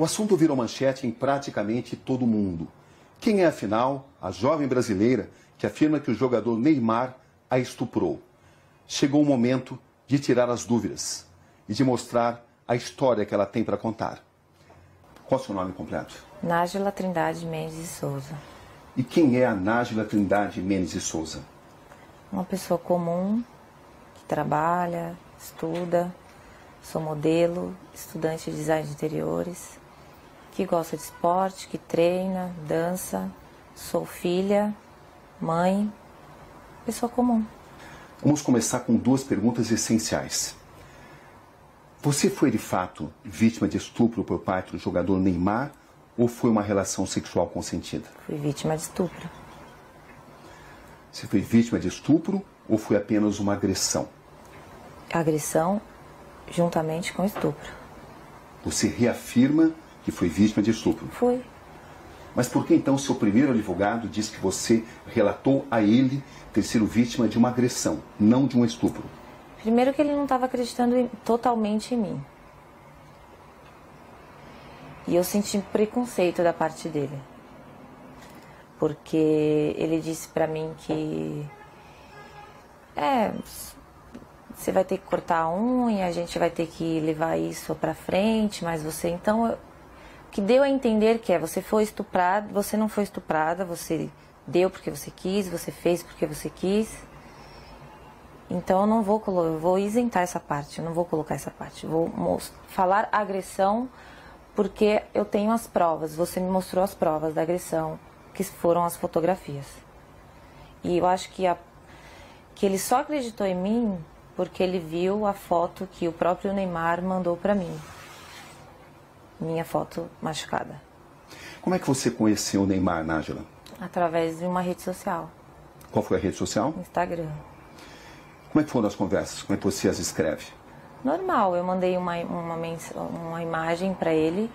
O assunto virou manchete em praticamente todo o mundo. Quem é, afinal, a jovem brasileira que afirma que o jogador Neymar a estuprou? Chegou o momento de tirar as dúvidas e de mostrar a história que ela tem para contar. Qual é o seu nome completo? Nájila Trindade Mendes de Souza. E quem é a Nájila Trindade Mendes de Souza? Uma pessoa comum, que trabalha, estuda, sou modelo, estudante de design de interiores, que gosta de esporte, que treina, dança, sou filha, mãe, pessoa comum. Vamos começar com duas perguntas essenciais. Você foi, de fato, vítima de estupro por parte do jogador Neymar ou foi uma relação sexual consentida? Fui vítima de estupro. Você foi vítima de estupro ou foi apenas uma agressão? Agressão juntamente com estupro. Você reafirma que foi vítima de estupro? Fui. Mas por que então seu primeiro advogado diz que você relatou a ele ter sido vítima de uma agressão, não de um estupro? Primeiro que ele não estava acreditando totalmente em mim. E eu senti preconceito da parte dele. Porque ele disse pra mim que... você vai ter que cortar a unha, a gente vai ter que levar isso pra frente, mas você... Então, o que deu a entender que você foi estuprada, você não foi estuprada, você deu porque você quis, você fez porque você quis. Então, eu vou isentar essa parte, eu não vou colocar essa parte. Vou falar agressão porque eu tenho as provas, você me mostrou as provas da agressão, que foram as fotografias. E eu acho que ele só acreditou em mim porque ele viu a foto que o próprio Neymar mandou pra mim. Minha foto machucada. Como é que você conheceu o Neymar, Nájila? Através de uma rede social. Qual foi a rede social? Instagram. Como é que foram as conversas? Como é que você as escreve? Normal, eu mandei uma imagem pra ele,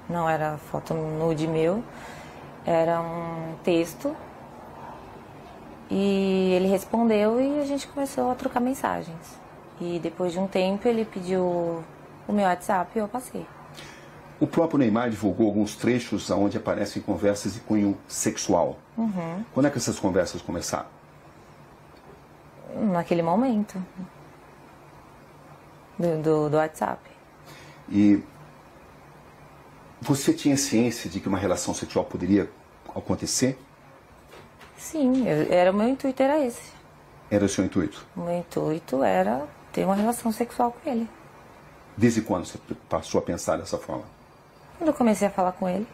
não era foto nude meu, era um texto. E ele respondeu e a gente começou a trocar mensagens. E depois de um tempo ele pediu o meu WhatsApp e eu passei. O próprio Neymar divulgou alguns trechos onde aparecem conversas de cunho sexual. Uhum. Quando é que essas conversas começaram? Naquele momento. Do WhatsApp. E você tinha ciência de que uma relação sexual poderia acontecer? Sim, o meu intuito era esse. Era o seu intuito? O meu intuito era ter uma relação sexual com ele. Desde quando você passou a pensar dessa forma? Quando eu comecei a falar com ele.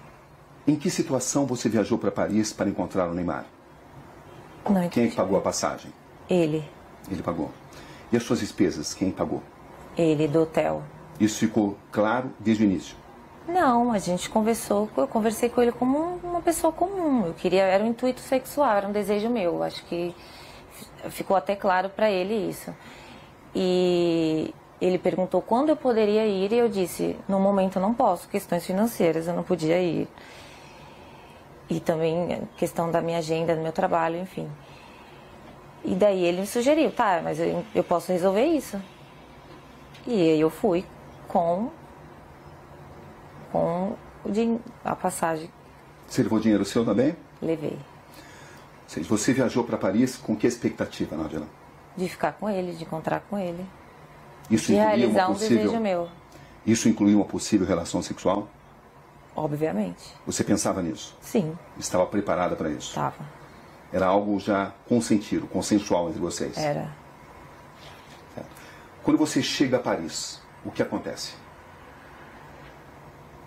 Em que situação você viajou para Paris para encontrar o Neymar? Não entendi. Quem é que pagou a passagem? Ele. Ele pagou. E as suas despesas, quem pagou? Ele, do hotel. Isso ficou claro desde o início? Não, a gente conversou, eu conversei com ele como uma pessoa comum. Era um intuito sexual, era um desejo meu. Acho que ficou até claro para ele isso. E ele perguntou quando eu poderia ir e eu disse, no momento eu não posso, questões financeiras, eu não podia ir. E também questão da minha agenda, do meu trabalho, enfim. E daí ele me sugeriu, tá, mas eu posso resolver isso. E aí eu fui com a passagem. Você levou dinheiro seu também? Levei. Ou seja, você viajou para Paris com que expectativa, Nájila? De ficar com ele, de encontrar com ele. Isso De incluía realizar uma possível... desejo meu. Isso incluía uma possível relação sexual? Obviamente. Você pensava nisso? Sim. Estava preparada para isso? Estava. Era algo já consentido, consensual entre vocês? Era. Quando você chega a Paris, o que acontece?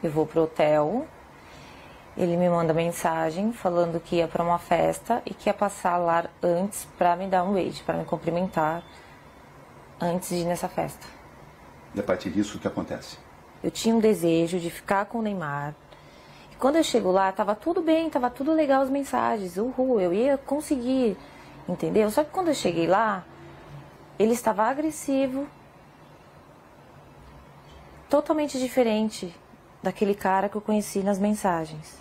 Eu vou pro hotel, ele me manda mensagem falando que ia para uma festa e que ia passar lá antes para me dar um beijo, para me cumprimentar antes de ir nessa festa. E a partir disso, o que acontece? Eu tinha um desejo de ficar com o Neymar. E quando eu chego lá, tava tudo bem, tava tudo legal as mensagens, uhul, eu ia conseguir, entendeu? Só que quando eu cheguei lá, ele estava agressivo, totalmente diferente daquele cara que eu conheci nas mensagens.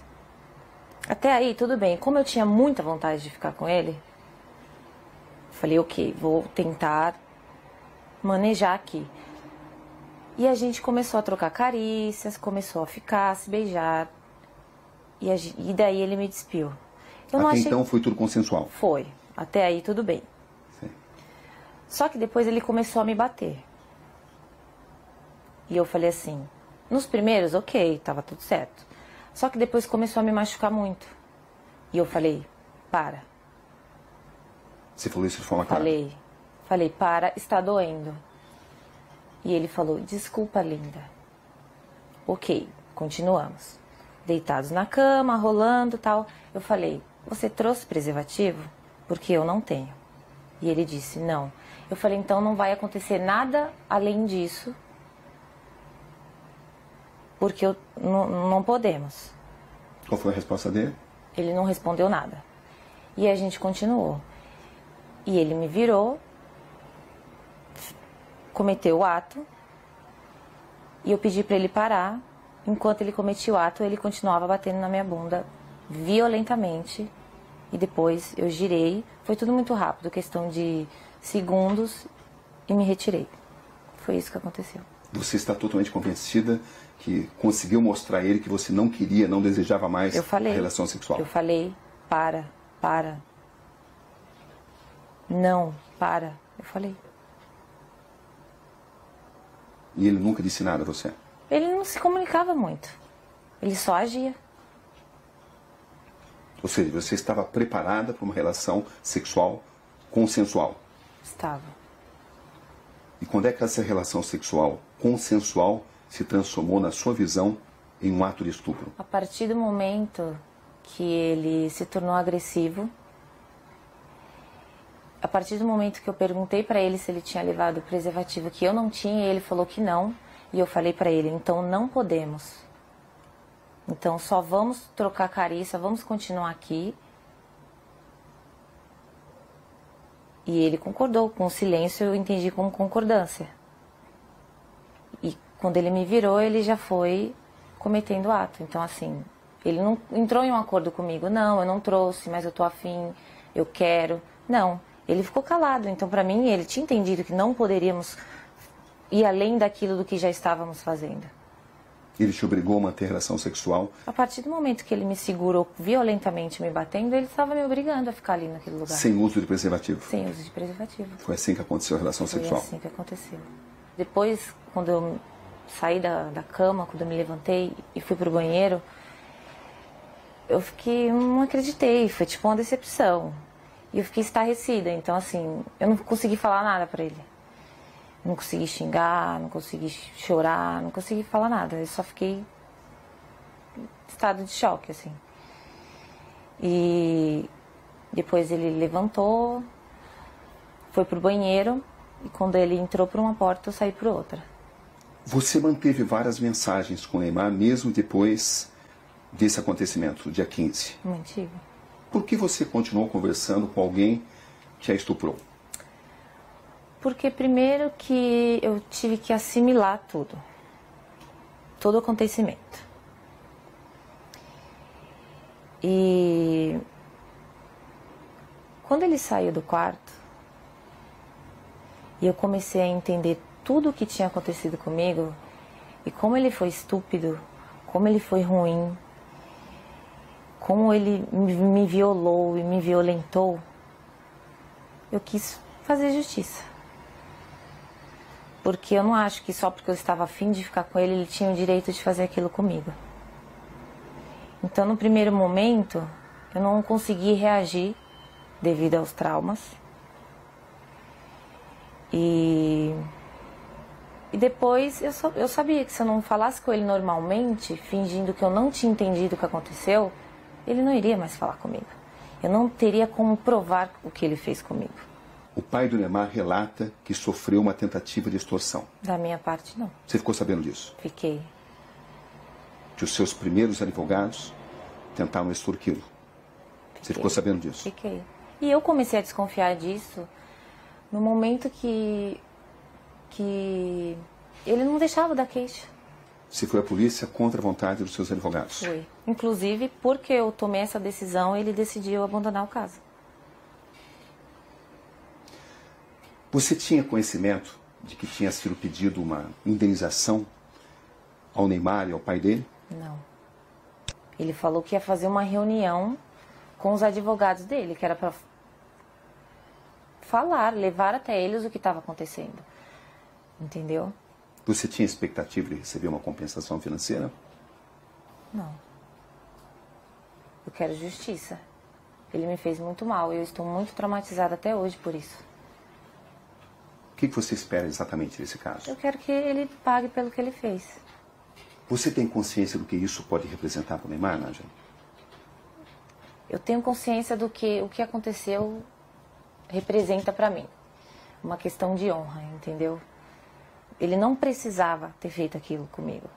Até aí, tudo bem. Como eu tinha muita vontade de ficar com ele, falei, ok, vou tentar manejar aqui. E a gente começou a trocar carícias, começou a ficar, a se beijar. E daí ele me despiu. Eu não Até achei... então foi tudo consensual? Foi. Até aí tudo bem. Sim. Só que depois ele começou a me bater. E eu falei assim, nos primeiros, ok, tava tudo certo. Só que depois começou a me machucar muito. E eu falei, para. Você falou isso de forma clara? Falei, para, está doendo. E ele falou, desculpa, linda. Ok, continuamos. Deitados na cama, rolando e tal. Eu falei, você trouxe preservativo? Porque eu não tenho. E ele disse, não. Eu falei, então não vai acontecer nada além disso. Porque não podemos. Qual foi a resposta dele? Ele não respondeu nada. E a gente continuou. E ele me virou, cometeu o ato, e eu pedi para ele parar. Enquanto ele cometia o ato, ele continuava batendo na minha bunda violentamente. E depois eu girei. Foi tudo muito rápido, questão de segundos, e me retirei. Foi isso que aconteceu. Você está totalmente convencida que conseguiu mostrar a ele que você não queria, não desejava mais a relação sexual? Eu falei, para. Não, para. Eu falei. E ele nunca disse nada a você? Ele não se comunicava muito. Ele só agia. Ou seja, você estava preparada para uma relação sexual consensual? Estava. E quando é que essa relação sexual consensual se transformou, na sua visão, em um ato de estupro? A partir do momento que ele se tornou agressivo, a partir do momento que eu perguntei para ele se ele tinha levado o preservativo, que eu não tinha, ele falou que não, e eu falei para ele, então não podemos. Então só vamos trocar carícia, vamos continuar aqui. E ele concordou, com o silêncio eu entendi como concordância. E quando ele me virou, ele já foi cometendo o ato. Então assim, ele não entrou em um acordo comigo, não, eu não trouxe, mas eu tô afim, eu quero. Não, ele ficou calado. Então para mim, ele tinha entendido que não poderíamos ir além daquilo do que já estávamos fazendo. Ele te obrigou a manter relação sexual? A partir do momento que ele me segurou violentamente me batendo, ele estava me obrigando a ficar ali naquele lugar. Sem uso de preservativo? Sem uso de preservativo. Foi assim que aconteceu a relação sexual? Foi assim que aconteceu. Depois, quando eu saí da cama, quando eu me levantei e fui pro banheiro, eu fiquei, não acreditei, foi tipo uma decepção. E eu fiquei estarrecida, então assim, eu não consegui falar nada pra ele. Não consegui xingar, não consegui chorar, não consegui falar nada. Eu só fiquei em estado de choque, assim. E depois ele levantou, foi pro banheiro, e quando ele entrou por uma porta, eu saí por outra. Você manteve várias mensagens com o Neymar, mesmo depois desse acontecimento, dia 15? Mantive. Por que você continuou conversando com alguém que a estuprou? Porque primeiro que eu tive que assimilar tudo. Todo o acontecimento. E quando ele saiu do quarto, e eu comecei a entender tudo o que tinha acontecido comigo, e como ele foi estúpido, como ele foi ruim, como ele me violou e me violentou, eu quis fazer justiça. Porque eu não acho que só porque eu estava afim de ficar com ele, ele tinha o direito de fazer aquilo comigo. Então, no primeiro momento, eu não consegui reagir devido aos traumas. E depois eu sabia que se eu não falasse com ele normalmente, fingindo que eu não tinha entendido o que aconteceu, ele não iria mais falar comigo. Eu não teria como provar o que ele fez comigo. O pai do Neymar relata que sofreu uma tentativa de extorsão. Da minha parte, não. Você ficou sabendo disso? Fiquei. Que os seus primeiros advogados tentaram extorquí-lo. Você ficou sabendo disso? Fiquei. E eu comecei a desconfiar disso no momento que ele não deixava dar queixa. Você foi à polícia contra a vontade dos seus advogados? Foi. Inclusive, porque eu tomei essa decisão, ele decidiu abandonar o caso. Você tinha conhecimento de que tinha sido pedido uma indenização ao Neymar e ao pai dele? Não. Ele falou que ia fazer uma reunião com os advogados dele, que era para falar, levar até eles o que estava acontecendo. Entendeu? Você tinha expectativa de receber uma compensação financeira? Não. Eu quero justiça. Ele me fez muito mal e eu estou muito traumatizada até hoje por isso. O que você espera exatamente desse caso? Eu quero que ele pague pelo que ele fez. Você tem consciência do que isso pode representar para o Neymar, Nájila? Eu tenho consciência do que o que aconteceu representa para mim. Uma questão de honra, entendeu? Ele não precisava ter feito aquilo comigo.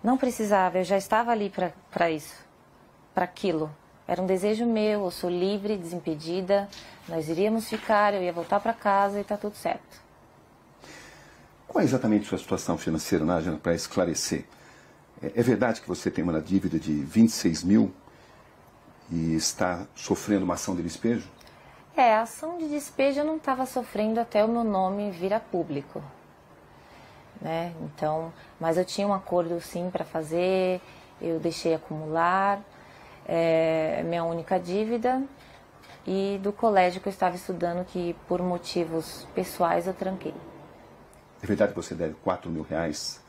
Não precisava, eu já estava ali para isso, para aquilo. Era um desejo meu, eu sou livre, desimpedida, nós iríamos ficar, eu ia voltar para casa e tá tudo certo. Qual é exatamente a sua situação financeira, Nájila, para esclarecer? É verdade que você tem uma dívida de 26 mil e está sofrendo uma ação de despejo? A ação de despejo eu não estava sofrendo até o meu nome vir a público. Né? Então, mas eu tinha um acordo sim para fazer, eu deixei acumular, minha única dívida, e do colégio que eu estava estudando, que por motivos pessoais eu tranquei. É verdade que você deve 4 mil reais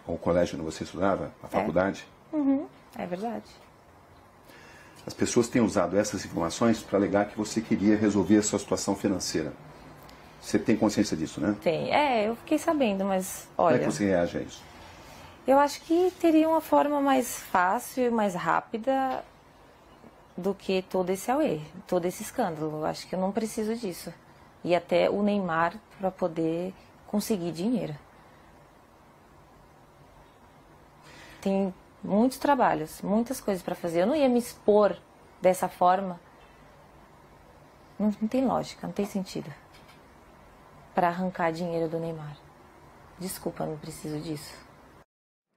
ao colégio onde você estudava, à faculdade? Uhum, é verdade. As pessoas têm usado essas informações para alegar que você queria resolver a sua situação financeira. Você tem consciência disso, né? Tem. Eu fiquei sabendo, mas olha... Como é que você reage a isso? Eu acho que teria uma forma mais fácil e mais rápida do que todo esse auê, todo esse escândalo. Eu acho que eu não preciso disso. E até o Neymar para poder conseguir dinheiro. Tem muitos trabalhos, muitas coisas para fazer. Eu não ia me expor dessa forma. Não tem lógica, não tem sentido. Para arrancar dinheiro do Neymar. Desculpa, não preciso disso.